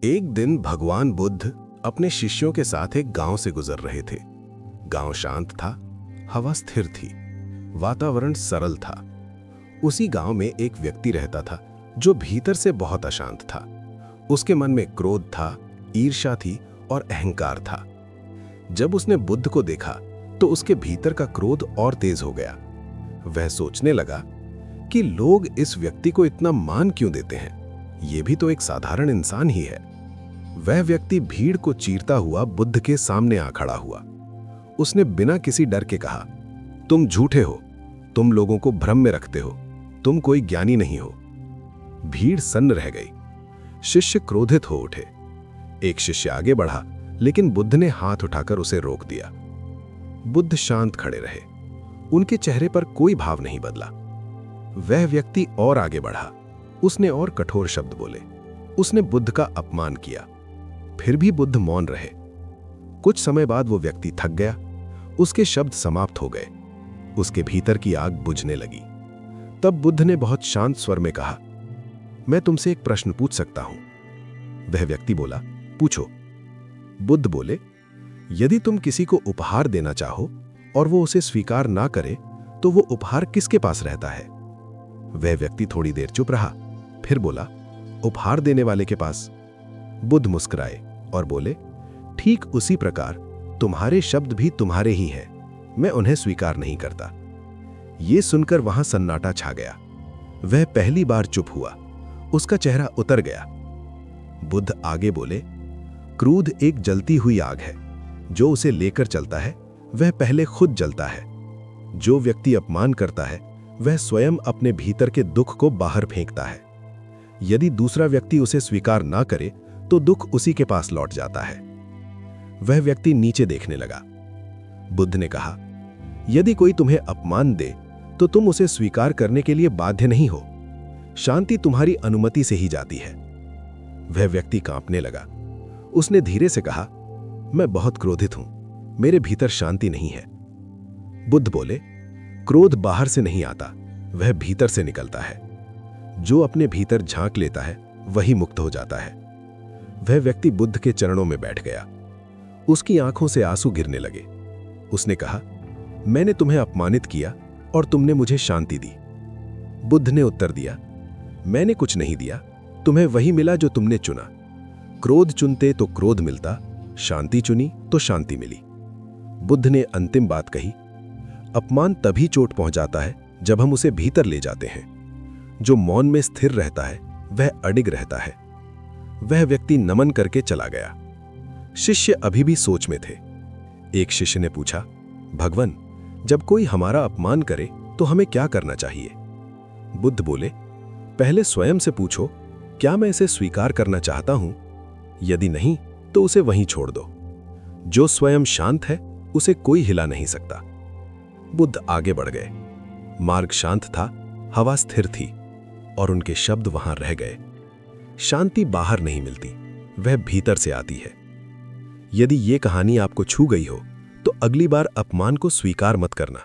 एक दिन भगवान बुद्ध अपने शिष्यों के साथ एक गांव से गुजर रहे थे। गांव शांत था, हवा स्थिर थी, वातावरण सरल था। उसी गांव में एक व्यक्ति रहता था जो भीतर से बहुत अशांत था। उसके मन में क्रोध था, ईर्ष्या थी और अहंकार था। जब उसने बुद्ध को देखा तो उसके भीतर का क्रोध और तेज हो गया। वह सोचने लगा कि लोग इस व्यक्ति को इतना मान क्यों देते हैं? ये भी तो एक साधारण इंसान ही है। वह व्यक्ति भीड़ को चीरता हुआ बुद्ध के सामने आ खड़ा हुआ। उसने बिना किसी डर के कहा, तुम झूठे हो, तुम लोगों को भ्रम में रखते हो, तुम कोई ज्ञानी नहीं हो। भीड़ सन्न रह गई। शिष्य क्रोधित हो उठे। एक शिष्य आगे बढ़ा, लेकिन बुद्ध ने हाथ उठाकर उसे रोक दिया। बुद्ध शांत खड़े रहे। उनके चेहरे पर कोई भाव नहीं बदला। वह व्यक्ति और आगे बढ़ा। उसने और कठोर शब्द बोले। उसने बुद्ध का अपमान किया। फिर भी बुद्ध मौन रहे। कुछ समय बाद वो व्यक्ति थक गया। उसके शब्द समाप्त हो गए। उसके भीतर की आग बुझने लगी। तब बुद्ध ने बहुत शांत स्वर में कहा, मैं तुमसे एक प्रश्न पूछ सकता हूं? वह व्यक्ति बोला, पूछो। बुद्ध बोले, यदि तुम किसी को उपहार देना चाहो और वो उसे स्वीकार ना करे तो वो उपहार किसके पास रहता है? वह व्यक्ति थोड़ी देर चुप रहा, फिर बोला, उपहार देने वाले के पास। बुद्ध मुस्कुराए और बोले, ठीक उसी प्रकार तुम्हारे शब्द भी तुम्हारे ही हैं। मैं उन्हें स्वीकार नहीं करता। ये सुनकर वहां सन्नाटा छा गया। वह पहली बार चुप हुआ। उसका चेहरा उतर गया। बुद्ध आगे बोले, क्रोध एक जलती हुई आग है। जो उसे लेकर चलता है वह पहले खुद जलता है। जो व्यक्ति अपमान करता है वह स्वयं अपने भीतर के दुख को बाहर फेंकता है। यदि दूसरा व्यक्ति उसे स्वीकार ना करे तो दुख उसी के पास लौट जाता है। वह व्यक्ति नीचे देखने लगा। बुद्ध ने कहा, यदि कोई तुम्हें अपमान दे तो तुम उसे स्वीकार करने के लिए बाध्य नहीं हो। शांति तुम्हारी अनुमति से ही जाती है। वह व्यक्ति कांपने लगा। उसने धीरे से कहा, मैं बहुत क्रोधित हूं, मेरे भीतर शांति नहीं है। बुद्ध बोले, क्रोध बाहर से नहीं आता, वह भीतर से निकलता है। जो अपने भीतर झांक लेता है वही मुक्त हो जाता है। वह व्यक्ति बुद्ध के चरणों में बैठ गया। उसकी आंखों से आंसू गिरने लगे। उसने कहा, मैंने तुम्हें अपमानित किया और तुमने मुझे शांति दी। बुद्ध ने उत्तर दिया, मैंने कुछ नहीं दिया, तुम्हें वही मिला जो तुमने चुना। क्रोध चुनते तो क्रोध मिलता, शांति चुनी तो शांति मिली। बुद्ध ने अंतिम बात कही, अपमान तभी चोट पहुंचाता है जब हम उसे भीतर ले जाते हैं। जो मौन में स्थिर रहता है वह अडिग रहता है। वह व्यक्ति नमन करके चला गया। शिष्य अभी भी सोच में थे। एक शिष्य ने पूछा, भगवान, जब कोई हमारा अपमान करे तो हमें क्या करना चाहिए? बुद्ध बोले, पहले स्वयं से पूछो, क्या मैं इसे स्वीकार करना चाहता हूं? यदि नहीं तो उसे वहीं छोड़ दो। जो स्वयं शांत है उसे कोई हिला नहीं सकता। बुद्ध आगे बढ़ गए। मार्ग शांत था, हवा स्थिर थी और उनके शब्द वहां रह गए। शांति बाहर नहीं मिलती, वह भीतर से आती है। यदि ये कहानी आपको छू गई हो तो अगली बार अपमान को स्वीकार मत करना।